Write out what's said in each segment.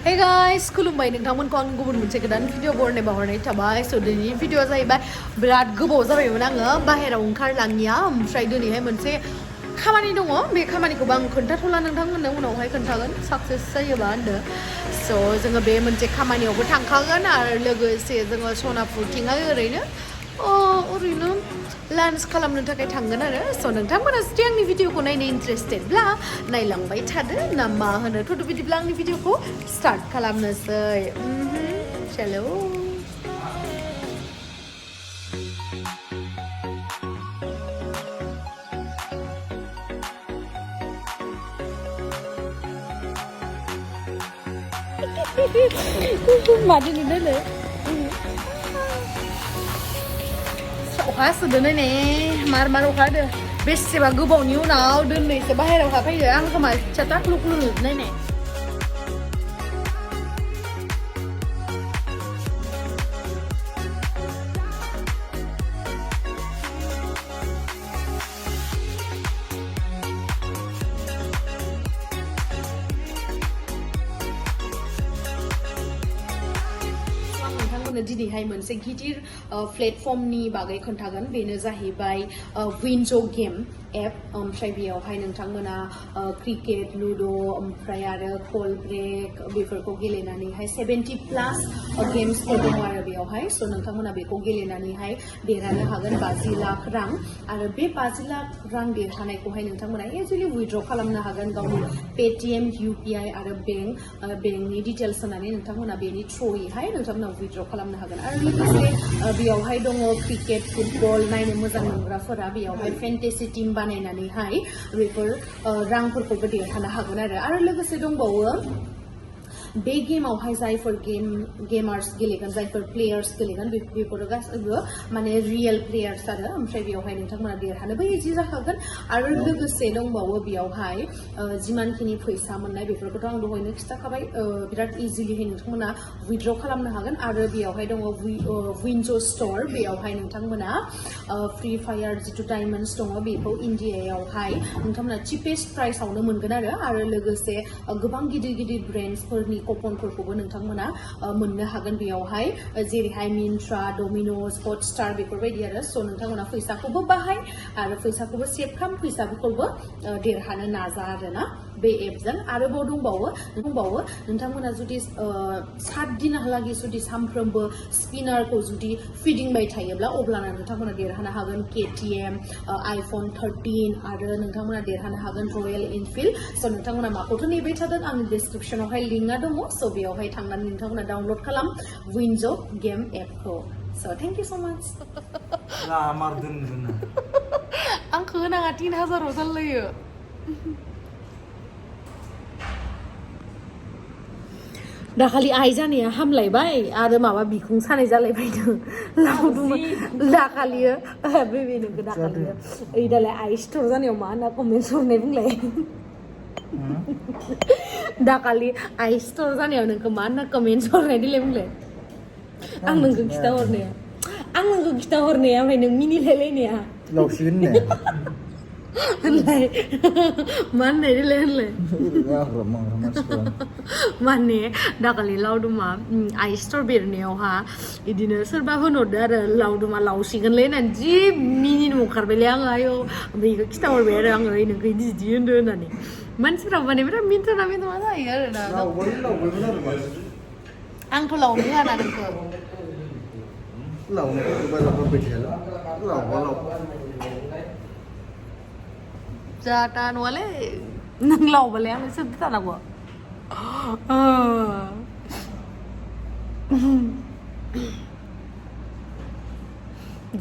Hey guys, खुलुमबाय नोंथांमोनखौ आं गुबुन मोनसे गोदान भिडिअ बरनाय बावहरनाय थाबाय स' दिनैनि भिडिअआ जाहैबाय बिराद गोबाव जाबायमोन आङो बाहेरायाव ओंखारलाङिया ओमफ्राय दिनैहाय मोनसे खामानि दङ बे खामानिखौबो आं खोन्थाथ'ला नोंथांमोननो उनावहाय खोन्थागोन साक्सेस जायोबा होनदो स' जोङो बे मोनसे खामानियावबो थांखागोन आरो लोगोसे जोङो सनापुरथिंहाय ओरैनो लान्च खालामनो थाखाय थांगोन आरो स' नोंथांमोना जुदि आंनि भिडिअखौ नायनो इन्टारेस्टेडब्ला नायलांबाय थादो ना मा होनो थ' बिदिब्ला आंनि भिडिअखौ स्टार्ट खालामनोसै चलो मादि नुदोंनो अखा हासोदों ने मार अखा हादों बेसेबा गोबावनि उनाव दोननैसो बाहेरायाव हाफैदो आं खोमा फिसा खुलु नुजोबनाय ने दिनैहाय मोनसे गिदिर प्लेटफर्मनि बागै खोन्थागोन बेनो जाहैबाय विन्ज' गेम एप ओमफ्राय बेयावहाय नोंथांमोना क्रिकेट लुड' ओमफ्राय आरो कल ब्रेक बेफोरखौ गेलेनानैहाय 70+ गेम्सफोर दङ आरो बेयावहाय स' नोंथांमोना बेखौ गेलेनानैहाय देरहानो हागोन 50 लाख रां आरो बे 50 लाख रां देरहानायखौहाय नोंथांमोना इजिलि उइथड्र खालामनो हागोन गावनि पेटिएम UPI आरो बेंकनि डिटेल्स होनानै नोंथांमोना बेनि थ्रुयैहाय नोंथांमोना उइथड्र खालामनो हागोन आरो लोगोसे बेयावहाय दङ क्रिकेट फुटबल नायनो मोजां मोनग्राफोरा बेयावहाय फेन्टेसि टिम बानायनानैहाय बेफोर रांफोरखौबो देरहानो हागोन आरो लोगोसे दंबावो बे गेमावहाय जायफोर गेमार्स गेलेगोन जायफोर प्लेयार्स गेलेगोन बेफोरो गासैबो माने रियेल प्लेयार्स आरो ओमफ्राय बेयावहाय नोंथांमोना देरहानोबो इजि जाखागोन आरो लोगोसे दंबावो बेयावहाय जिमानखिनि फैसा मोननाय बेफोरखौथ' आं दहायनो खिथाखाबाय बिराद इजिलिहाय नोंथांमोना उइथड्र खालामनो हागोन आरो बेयावहाय दङ विन्ज' स्ट'र बेयावहाय नोंथांमोना फ्रि फायार जिथु डायमन्ड्स दङ बेखौ इन्डियायावहाय नोंथांमोना चिपेस्ट प्राइसआवनो मोनगोन आरो लोगोसे गोबां गिदिर ब्रेन्ड्सफोरनि कपनफोरखौबो नोंथांमोना मोननो हागोन बेयावहाय जेरैहाय मिन्ट्रा डमिन'स हटस्टार बेफोरबायदि आरो स' नोंथांमोना फैसाखौबो बाहाय आरो फैसाखौबो सेभ खालाम फैसाफोरखौबो देरहानो नाजा आरोना बे एपजों आरोबाव दंबावो नोंथांमोना जुदि 7 दिनहालागै जुदि सानफ्रोमबो स्पिनारखौ जुदि फिदिंबाय थायोब्ला अब्लाना नोंथांमोना देरहानो हागोन KTM iPhone 13 आरो नोंथांमोना देरहानो हागोन रयेल एनफिल्ड स' नोंथांमोना माखौथ' नेबाय थादों आंनि डिसक्रिपसनावहाय लिंकआ दङ स' बेयावहाय थांनानै नोंथांमोना डाउनलड खालाम विन्ज' गेम एपखौ स' थेंक इउ स' माच आंखौ होनाङा 3000 जालायो दाखालि आइ जानाया हामलायबाय आरो माबा बिखुं सानाय जालायबायदों लावदुम दाखालियो बेबे नोंखौ दाखालियो ओइ दालाय आइ सिथर जानायाव मा होनना कमेन्ट हरनाय बुंलाय दाखालि आइ सिथर जानायाव नोंखौ मा होनना कमेन्ट हरनाय दिलाय बुंलाय आं नोंखौ खिथाहरनाया ओमफ्राय नों मिनिलायलायनाया लावसिगोन ने होनलाय मा होननाय दिलाय होनलाय माने दाखालि लावदुमा आइ सिथर बेरनायावहा बिदिनो सोरबा होनहरदो आरो लावदुमा लावसिगोनलै होननानै जि मिनिनो ओंखारबायलै आङो आयौ ओमफ्राय बेखौ खिथाहरबाय आरो आङो नोंखौ बिदि होनदो होननानै मानसिफ्रा माने बिराद मिन्थाना जायो आरोना आंथ' लावनो होआना नोंखौ जाता नङालै नों लावबालाय आं सोरथो थानांगौ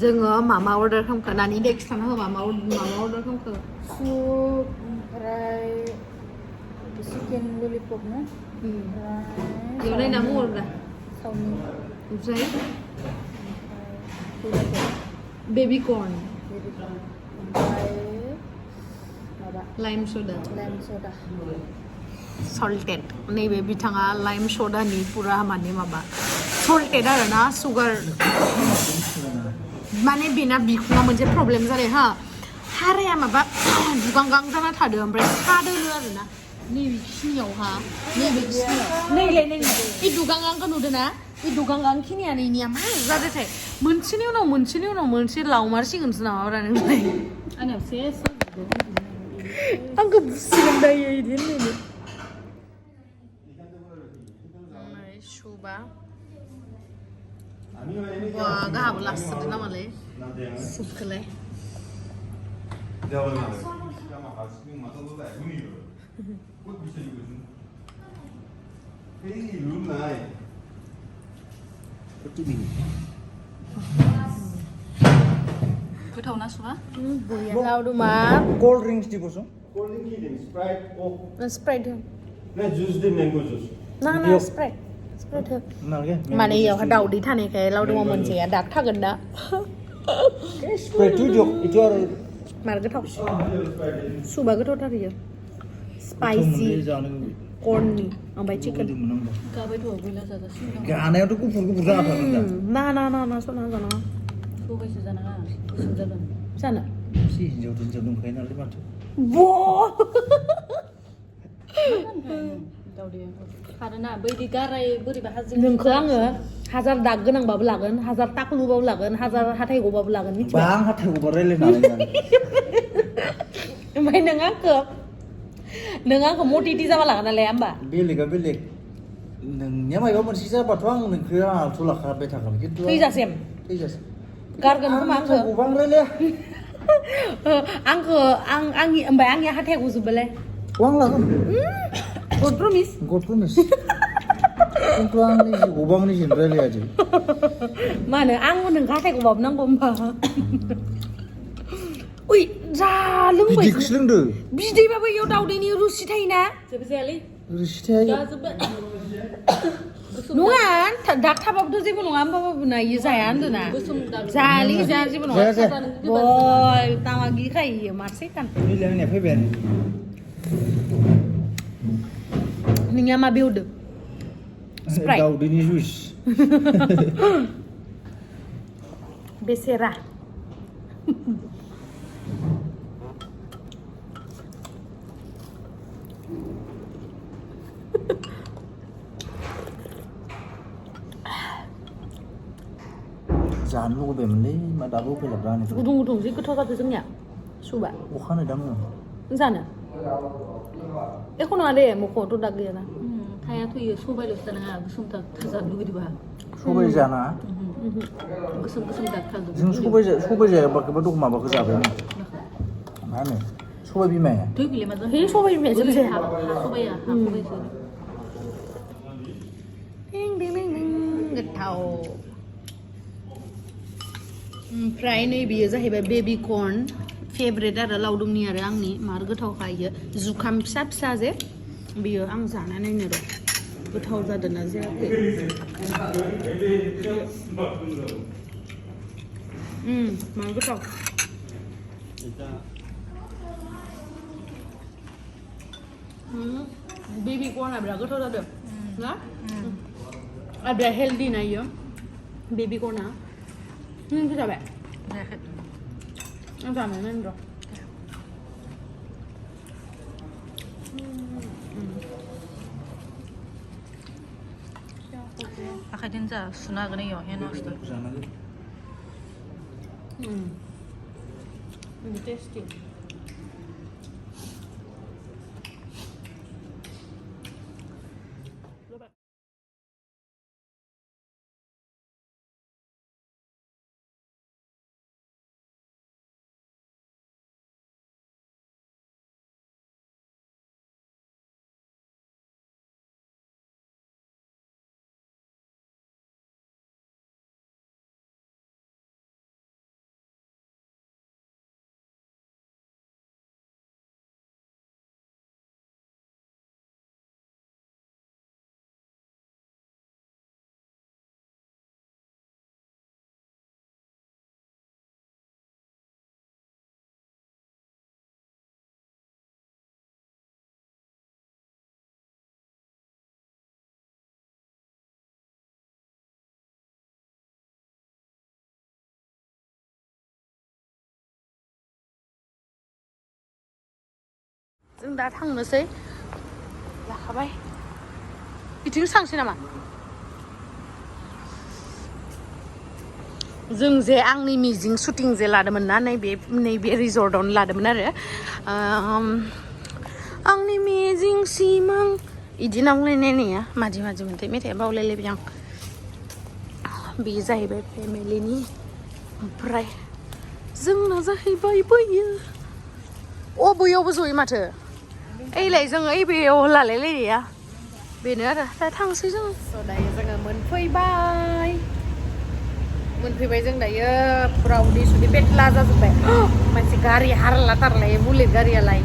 जोङो मामा अर्डार खालामखो नानि दे खिथाना हो मामा अर्डार खालामखो सुप ओमफ्राय चिकेन ललिपप ना बेयाव नायना बुंहरब्रा चावमिन ओमफ्राय बेबि कर्न ओमफ्राय माबा लाइम सदा सल्टेड नैबे बिथाङा लाइम सदानि पुरा माने माबा सल्टेड आरो ना सुगार माने बेना बिखुङा मोनसे प्रब्लेम जादों हा हाराया माबा गुगांगां जाना थादों ओमफ्राय सादों आरोना नैबेखिनियावहा नैबेखिनियाव नैलाय इ दुगांगांखौ नुदों ना इ दुगांगांखिनिया नैनिया मा जादोंथाय मोनसेनि उनाव मोनसे लावमारसिगोनसो नामाब्रा नोंलाय आंनियाव सेस आंखौ बुसिगोन दायो इदि होननानै सुबा बा गाहाबो लासोदो नामालै सुबखौलाय गोथाव ना सुबा लावदुमा कोल्ड ड्रिंक्स दिबोसं Cold drink eating, Sprite, Coke. Sprite हो No, juice the mango juice. ना स्प्राइट हो नालगे माने इयावहा दाउदै थानायखाय लावदुमा मोनसेया दाग थागोन ना स्प्रेड टु दियो इतो आरो मार गोथाव सुबा गोथावथार इयो स्पाइसि कर्ननि ओमफ्राय चिकेन गाबायथ' गैला जाजासिनो गानायावथ' गुफुर जाना थागोन दा ना सना जाना सबायसो जानाङा गुसुं जागोन जानो सि हिन्जाव दंखायो नालाय माथो दावदैया खारोना बैदि गाराय बोरैबा हाजो नोंखौ आङो हाजार दाग गोनांबाबो लागोन हाजार टाकलुबाबो लागोन हाजार हाथाय गबाबो लागोन मिथिबाय बां हाथाय गबा रायलायनानै ओमफ्राय नों आंखौ मटिटि जाबा लागोन नालाय होमबा बेलेगा बेलेग नोंनिया मायबा मोनसे जाबाथ' आं नोंखौ आंहाथ' लाखाबाय थागोन खिन्थु थैजासिम गारगोन खोमा आंखौ गोबां रायलाया आंनि हाथाय गजोबबालाय आं लागोन गड प्रमिस खिन्थु आं निजे गबां निजे रायलाया जे मानो आंबो नोंखौ हाथाय गबाबो नांगौ होमबा उइ जा लोंबाय बिदैखौसो लोंदो बिदैबाबो इयाव दाउदैनि रुसि थायोना जेबो जायालै रोसि थाया जाजोब्बाय नङा दाग थाबाबोथ' जेबो नङा होमबाबो ना इयो जाया होनदोंना जायालै जाया जेबो नङा बय तामागि खायो मारसै कान निलाय आंनिया फैबायानो नोंनिया मा बेवदो स्प्राइट दाउदैनि जुइस बेसेरा जानो लुगैबायमोनलै मा दाबो फैलाब्रा आंनिखौ गुदुं जि गोथाव जादों जोंनिया सुबा अखानो दाम जानो एख' नङा दे मोखौआवथ' दाग गैयाना थायाथ' इयो सबायल'सो जानाङा गोसोम दाग जानो लुगैदोंबा सबाय जाना गोसोम दाग थाजोबो जों सबाय जायाबाखैबा दं माबाखौ जाबायमोन मा होनो सबाय बिमाया दै बिलाइ मा हे सबाय बिमाया जेबो जाया सबाया सबायसो गोथाव ओमफ्राय नै बेयो जाहैबाय बेबि कर्न फेभरेट आरो लावदुमनि आरो आंनि मार गोथाव खायो जुखाम फिसा फिसा जे बेयो आं जाना नायनो र' गोथाव जादोंना जायाखै मार गोथाव बेबि कर्नआ बिराद गोथाव जादों ना आरो बिराद हेल्दि ना इयो बेबि कर्नआ नोंसो जाबाय जायाखै आं जानो नायनो र' आखाइजों जा सुनो हागोन इयाव हेन्ड वास जानांगौ टेस्टि जों दा थांनोसै जाखाबाय बिथिं सांसै नामा जों जे आंनि मिजिं शुटिं जे लादोंमोन ना नैबे रिजर्टआवनो लादोंमोन आरो आंनि मिजिं सिमां इदि नांलायनाया मादि मोनथाय मेथाइया बावलायलायबाय आं बे जाहैबाय फेमिलिनि ओमफ्राय जोंना जाहैबाय बैयो बैयावबो जयो माथो ओइलाय जोङो बैयाव लालायलायनाया बेनो आरो दा थांसै जों दायो जोङो मोनफैबाय जों दायो फुरा उदै सुदै बेटला जाजोब्बाय मोनसे गारि हारला थारलाय बुलेट गारियालाय